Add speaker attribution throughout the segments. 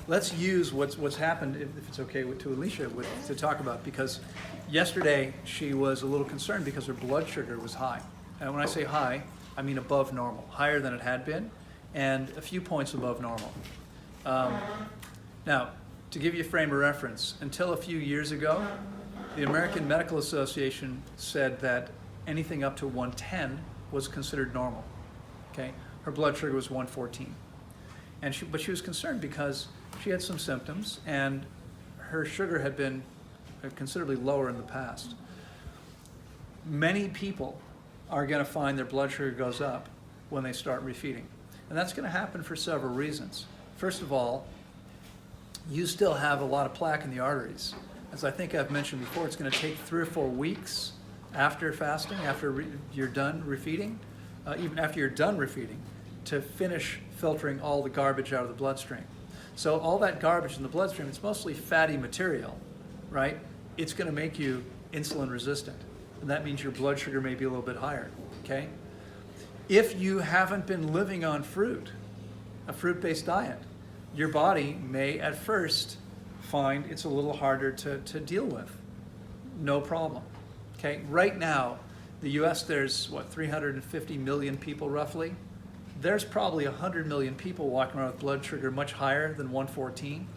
Speaker 1: let's use what's happened, if it's okay to Alicia, to talk about, because yesterday she was a little concerned because her blood sugar was high. And when I say high, I mean above normal, higher than it had been, and a few points above normal. Now, to give you a frame of reference, until a few years ago, the American Medical Association said that anything up to 110 was considered normal. Okay, her blood sugar was 114, but she was concerned because she had some symptoms and her sugar had been considerably lower in the past. Many people are going to find their blood sugar goes up when they start refeeding, and that's going to happen for several reasons. First of all, you still have a lot of plaque in the arteries. As I think I've mentioned before, it's going to take 3 or 4 weeks after fasting, after you're done refeeding, even after you're done refeeding, to finish filtering all the garbage out of the bloodstream. So all that garbage in the bloodstream, it's mostly fatty material, right? It's going to make you insulin resistant, and that means your blood sugar may be a little bit higher, okay? If you haven't been living on fruit, a fruit-based diet, your body may at first find it's a little harder to deal with. No problem. Okay, right now, the US, there's what, 350 million people roughly? There's probably 100 million people walking around with blood sugar much higher than 114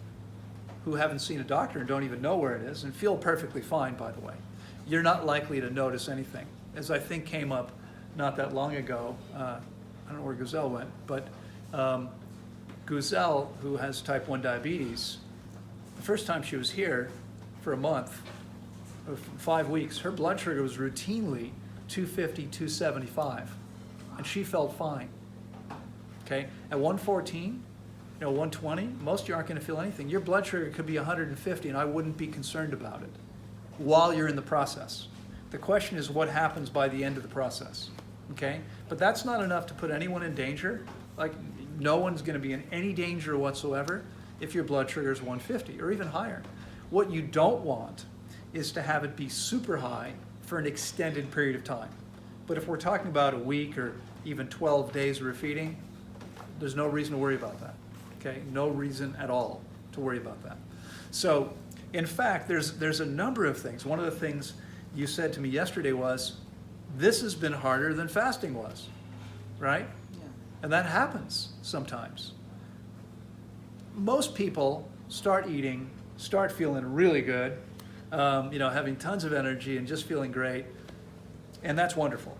Speaker 1: who haven't seen a doctor and don't even know where it is and feel perfectly fine, by the way. You're not likely to notice anything. As I think came up not that long ago, I don't know where Gazelle went, but Gazelle, who has type 1 diabetes, the first time she was here for a month, 5 weeks, her blood sugar was routinely 250, 275, and she felt fine. Okay, at 114, 120, most of you aren't going to feel anything. Your blood sugar could be 150, and I wouldn't be concerned about it while you're in the process. The question is what happens by the end of the process. Okay, but that's not enough to put anyone in danger. Like, no one's going to be in any danger whatsoever if your blood sugar is 150 or even higher. What you don't want is to have it be super high for an extended period of time. But if we're talking about a week or even 12 days of refeeding, there's no reason to worry about that. Okay, no reason at all to worry about that. So, in fact, there's a number of things. One of the things you said to me yesterday was, this has been harder than fasting was, right? Yeah. And that happens sometimes. Most people start eating, start feeling really good, having tons of energy and just feeling great, and that's wonderful.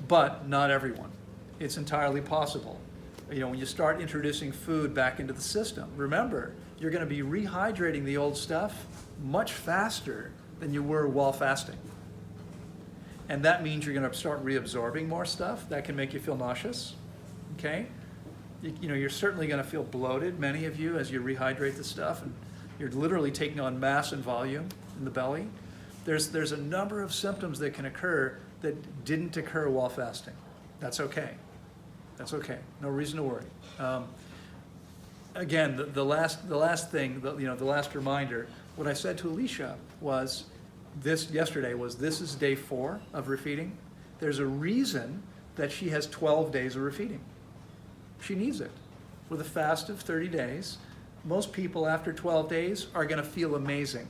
Speaker 1: But not everyone. It's entirely possible. When you start introducing food back into the system, remember, you're going to be rehydrating the old stuff much faster than you were while fasting. And that means you're going to start reabsorbing more stuff. That can make you feel nauseous, okay? You're certainly going to feel bloated, many of you, as you rehydrate the stuff, and you're literally taking on mass and volume in the belly. There's a number of symptoms that can occur that didn't occur while fasting. That's okay. That's okay. No reason to worry. Again, the last thing, the last reminder, what I said to Alicia was yesterday was this is day 4 of refeeding. There's a reason that she has 12 days of refeeding. She needs it. With a fast of 30 days, most people after 12 days are going to feel amazing.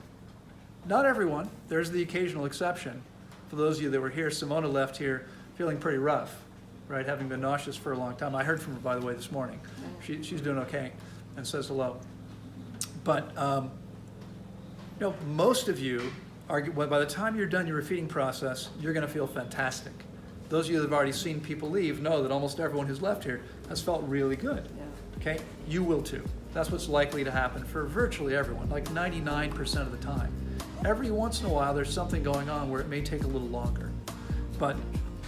Speaker 1: Not everyone. There's the occasional exception. For those of you that were here, Simona left here feeling pretty rough, right? Having been nauseous for a long time. I heard from her, by the way, this morning. She's doing okay and says hello. But most of you are, by the time you're done your refeeding process, you're going to feel fantastic. Those of you that have already seen people leave know that almost everyone who's left here has felt really good. Yeah. Okay? You will too. That's what's likely to happen for virtually everyone, like 99% of the time. Every once in a while, there's something going on where it may take a little longer. But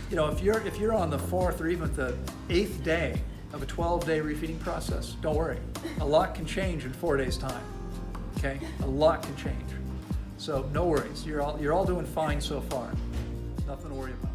Speaker 1: if you're on the 4th or even the 8th day of a 12-day refeeding process, don't worry. A lot can change in 4 days' time. Okay? A lot can change. So no worries. You're all doing fine so far. Nothing to worry about.